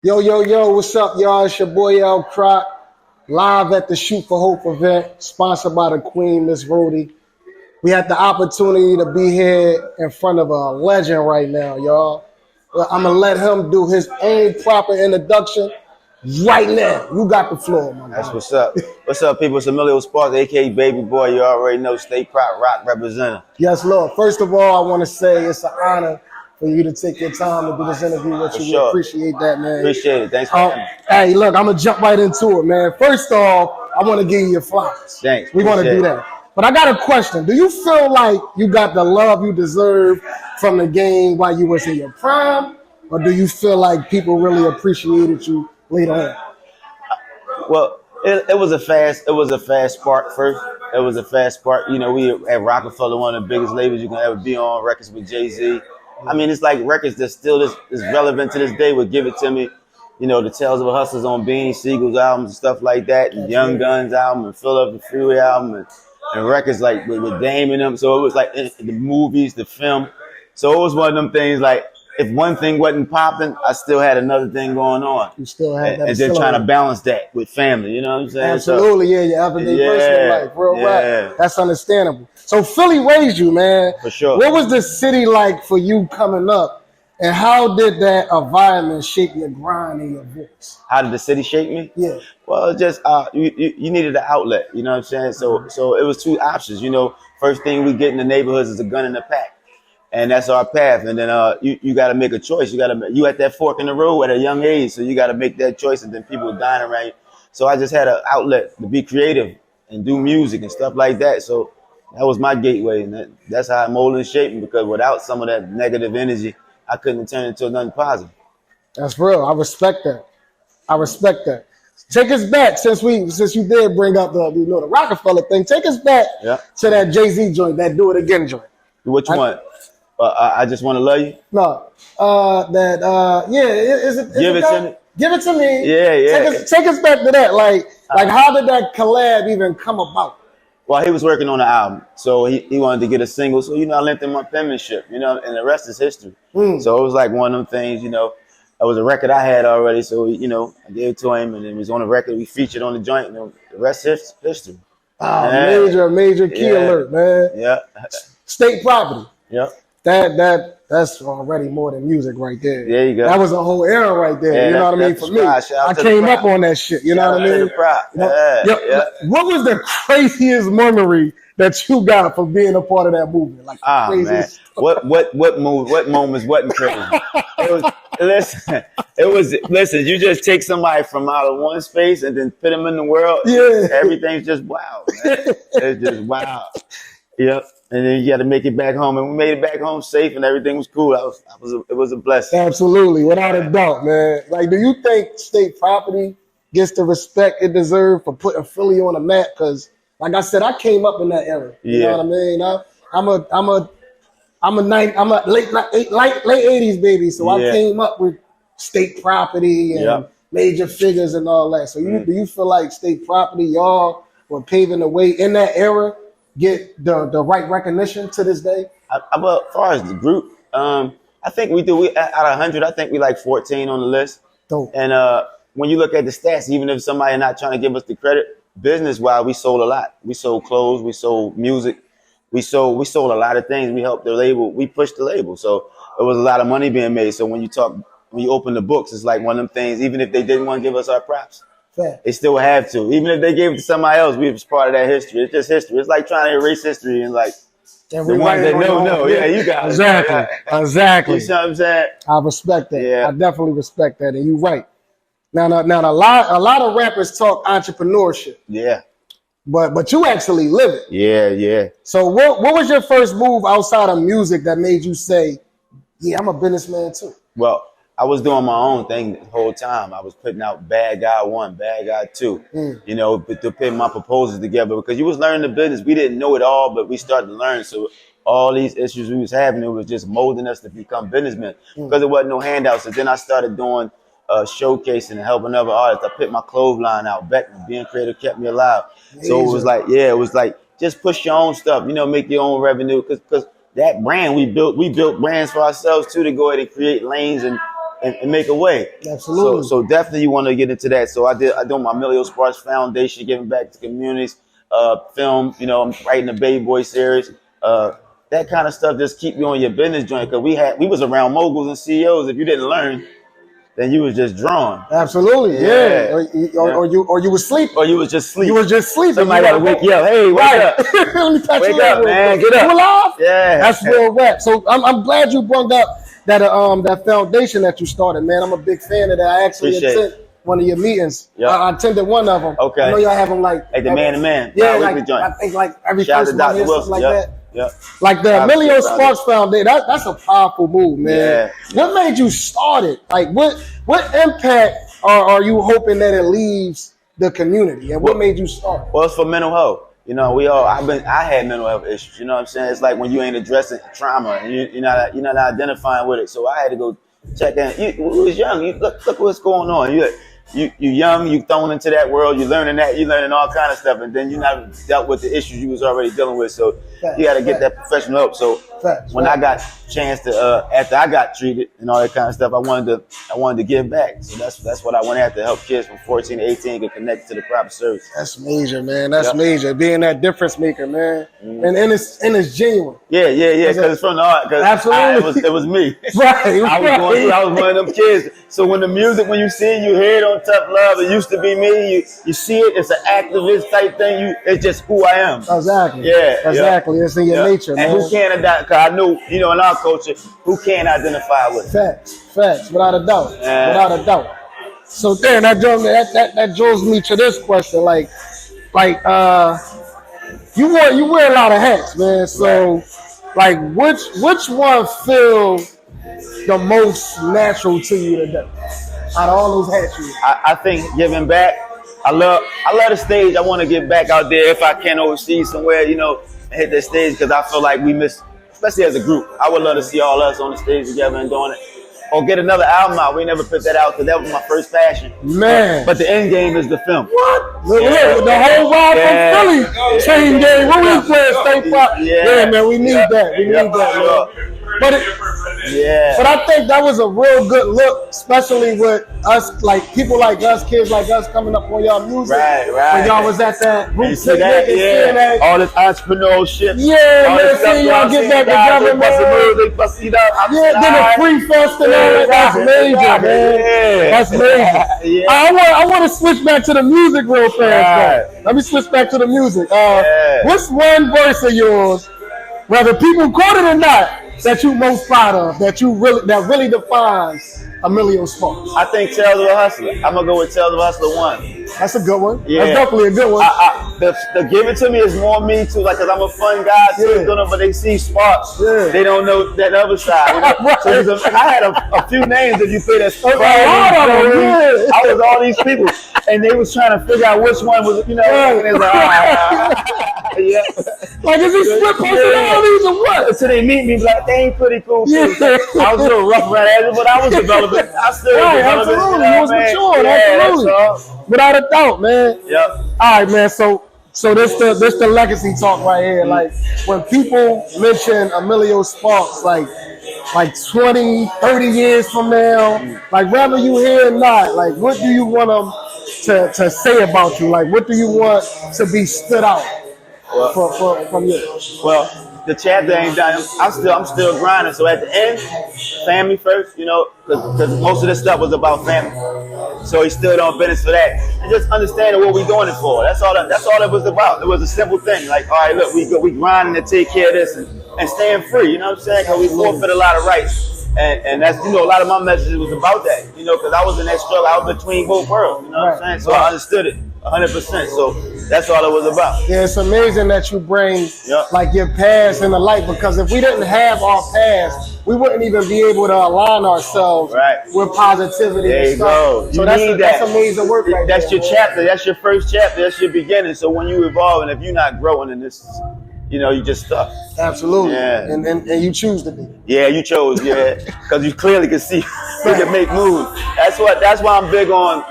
Yo, yo, yo, what's up, y'all? It's your boy L Croc, live at the Shoot for Hope event, sponsored by the Queen, Miss Rhody. We had the opportunity to be here in front of a legend right now, y'all. I'm going to let him do his own proper introduction right now. You got the floor, my That's guy. what's up. What's up, people? It's Omillio Sparks, a.k.a. Baby Boy. You already know, State Prop Rock representative. Yes, Lord. First of all, I want to say it's an honor for you to take your time to do this interview with you. Sure. We appreciate that, man. Appreciate it. Thanks for having me. Hey, look, I'm going to jump right into it, man. First off, I want to give you your flowers. Thanks. We're going to do that. But I got a question. Do you feel like you got the love you deserve from the game while you was in your prime? Or do you feel like people really appreciated you later on? Well, it was a fast spark first. It was a fast spark. You know, we at Rockefeller, one of the biggest labels you can ever be on, records with Jay-Z. I mean, it's like records that still is relevant to this day would Give It To Me. You know, the Tales of a Hustler's on Beanie Siegel's albums and stuff like that, and Young Gun's album, and Fill Up the Freeway album, and records like with Dame in them. So it was like the movies, the film. So it was one of them things like, if one thing wasn't popping, I still had another thing going on. You still had that. And then trying to balance that with family, you know what I'm saying? Absolutely, yeah, your everyday personal life, real rap. That's understandable. So Philly raised you, man. For sure. What was the city like for you coming up? And how did that environment shape your grind and your voice? How did the city shape me? Yeah. Well, just you needed an outlet, you know what I'm saying? So it was two options, you know. First thing we get in the neighborhoods is a gun in the pack. And that's our path. And then you got to make a choice. You at that fork in the road at a young age. So you got to make that choice. And then people dying around you. So I just had an outlet to be creative and do music and stuff like that. So that was my gateway. And that's how I molded and shaped me, because without some of that negative energy, I couldn't turn it into nothing positive. That's real. I respect that. I respect that. Take us back, since you did bring up the Rockefeller thing. Take us back to that Jay-Z joint, that Do It Again joint. Which one? I Just Want to Love You? No. Is it Give It To Me? Give It To Me. Yeah. Take us back to that. Like how did that collab even come about? Well, he was working on the album, so he wanted to get a single. So, I lent him my penmanship, and the rest is history. So it was like one of them things, it was a record I had already. So, I gave it to him, and it was on the record. We featured on the joint, and the rest is history. Oh, major key alert, man. Yeah. State property. Yeah. That's already more than music right there. There you go. That was a whole era right there. Yeah, you know what I mean? For me, I came up on that shit. You know what I mean? What was the craziest memory that you got from being a part of that movement? Like man, what moments wasn't crazy? Listen. You just take somebody from out of one space and then put them in the world. Yeah, everything's just wild, man. It's just wild. Yep. And then you got to make it back home, and we made it back home safe, and everything was cool. It was a blessing. Absolutely, without a doubt, man. Like, do you think state property gets the respect it deserves for putting Philly on the map? Because, like I said, I came up in that era. You know what I mean? I'm a late 80s baby, so I came up with state property and major figures and all that. So do you feel like state property, y'all were paving the way in that era? Get the right recognition to this day? As far as the group, I think we do. We out of 100, I think we like 14 on the list. Dope. And when you look at the stats, even if somebody not trying to give us the credit, business-wise, we sold a lot. We sold clothes, we sold music, we sold a lot of things. We helped the label, we pushed the label, so it was a lot of money being made. So when you open the books, it's like one of them things. Even if they didn't want to give us our props, they still have to. Even if they gave it to somebody else, we was part of that history. It's just history. It's like trying to erase history and like the ones that know. Yeah, you got it. Exactly. You know what I'm saying? I respect that. Yeah. I definitely respect that, and you're right. Now, a lot of rappers talk entrepreneurship. Yeah. But you actually live it. Yeah. So what was your first move outside of music that made you say, yeah, I'm a businessman too? Well, I was doing my own thing the whole time. I was putting out Bad Guy 1, Bad Guy 2, to put my proposals together, because you was learning the business. We didn't know it all, but we started to learn. So all these issues we was having, it was just molding us to become businessmen, because there wasn't no handouts. So then I started doing showcasing and helping other artists. I put my clothesline out. Beckman, being creative kept me alive. So it was like, just push your own stuff, make your own revenue. Because that brand we built brands for ourselves too, to go ahead and create lanes and and make a way. Absolutely. So definitely you want to get into that. So I do my Omillio Sparks Foundation, giving back to communities, film, I'm writing the Baby Boy series. That kind of stuff just keep you on your business joint, because we was around moguls and CEOs. If you didn't learn, then you was just drawn. Absolutely, yeah. Or you was sleeping. Or you was just sleeping. You was just sleeping. Somebody got to wake you up. Hey, wake up. Wake up, man. Get up. You alive? Yeah. That's real rap. So I'm glad you brought up that foundation that you started, man. I'm a big fan of that. I actually attended one of your meetings. Yep. I attended one of them. Okay. I know y'all have them like the man to man. Yeah, I think like every first month or something like that. Yep. Like the Omillio Sparks Foundation, that's a powerful move, man. Yeah. What made you start it? Like, what impact are you hoping that it leaves the community, and what made you start? Well, it's for mental health. I had mental health issues. You know what I'm saying? It's like when you ain't addressing trauma and you're not identifying with it. So I had to go check in. You was young. Look what's going on. You young, you thrown into that world, you're learning all kind of stuff, and then you not dealt with the issues you was already dealing with. So you got to get that professional help. So when I got a chance to, after I got treated and all that kind of stuff, I wanted to give back. So that's what I went after, help kids from 14 to 18 get connected to the proper service. That's major, man. That's major. Being that difference maker, man. And it's genuine. Yeah. Because it's from the art. Absolutely. It was me. Right. I was one of them kids. So when you see you hear it on Tough Love, it used to be me. You see it, it's an activist type thing. It's just who I am. Exactly. Yeah. Exactly. It's in your nature, man. And who can't identify? Because I knew, in our culture, who can't identify with it? Facts, without a doubt. Without a doubt. So then that draws me to this question. Like you wear a lot of hats, man. So like which one feel the most natural to you today out of all those hats you wear? I think giving back. I love the stage. I want to get back out there if I can overseas somewhere, and hit the stage, because I feel like we miss, especially as a group. I would love to see all us on the stage together and doing it. Or get another album out. We never put that out because that was my first passion. Man. But the end game is the film. What? Yeah. The whole ride from Philly. Chain game. What we playing? Stay pop. Yeah, man. We need that. We need that, man. But I think that was a real good look, especially with us, like people like us, kids like us coming up on y'all music. Right. When y'all was at that group picnic and seeing that. All this entrepreneurship. Yeah, man. Seeing y'all get back together, man. Then the free fest and all that. That's major, man. That's major. I want to switch back to the music real fast. Let me switch back to the music. What's one verse of yours, whether people quote it or not, that you most proud of, that really defines Omillio Sparks? I think Tales of a Hustler. I'm gonna go with Tales of a Hustler 1. That's a good one. Yeah. That's definitely a good one. The Give It To Me is more me too, like, cause I'm a fun guy too, but they see Sparks. They don't know that other side. So I had a few names if you say that. I was all these people, and they was trying to figure out which one was, and it's like, is he split personalities or what? So they meet me, like, they ain't pretty cool. I was a little rough around edges, but I was developing. I still developing. Absolutely, you was matured. Absolutely, without a doubt, man. Yep. All right, man. So this the legacy talk right here. Like, when people mention Omillio Sparks, like 20, 30 years from now, like, whether you hear or not, like, what do you want them to say about you? Like, what do you want to be stood out from you? Well, the chapter ain't done. I'm still grinding. So at the end, family first, because most of this stuff was about family. So he stood on business for that, and just understanding what we doing it for. That's all it was about. It was a simple thing. Like, all right, look, we grinding to take care of this and staying free. You know what I'm saying? Because we forfeit a lot of rights, and that's a lot of my messages was about that. Because I was in that struggle. I was between both worlds. You know what I'm saying? So I understood it 100%. So that's all it was about. Yeah, it's amazing that you bring like your past into light, because if we didn't have our past, we wouldn't even be able to align ourselves with positivity. There you go. So that's amazing work right there. That's your chapter. That's your first chapter. That's your beginning. So when you evolve, and if you're not growing in this, you just stuck. Absolutely. Yeah. And you choose to be. Yeah, you chose. Yeah, because you clearly can see you can make moves. That's why I'm big on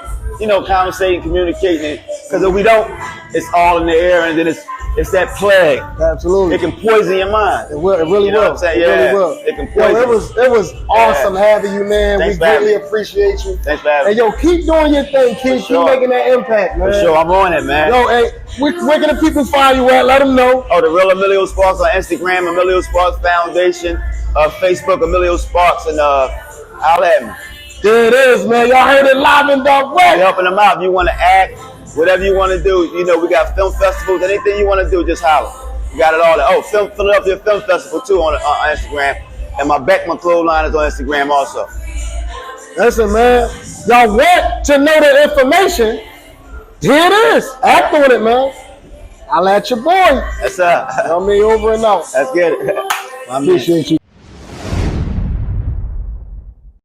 conversating, communicating. Because if we don't, it's all in the air, and then it's It's that plague. Absolutely. It can poison your mind. It will. It really You know will. what I'm saying? It really will. It can poison. Yo, it was awesome having you, man. Thanks we for having greatly me. appreciate you. Thanks for having me. And yo, keep doing your thing, kid. sure. Keep making that impact, man. For sure, I'm on it, man. Yo, hey, where can the people find you at? Let them know. Oh, the real Omillio Sparks on Instagram, Omillio Sparks Foundation, Facebook, Omillio Sparks, and holla at me. There it is, man. Y'all heard it live and direct. We're helping them out. If you want to act, whatever you want to do, you know, we got film festivals. Anything you want to do, just holler. We got it all. Oh, Philadelphia Film Festival too on Instagram, and my Beckman clothesline is on Instagram also. Listen, man. Y'all want to know the information? Here it is. Act on it, man. I'll at your boy. That's up. Tell me over and out. Let's get it. I appreciate you.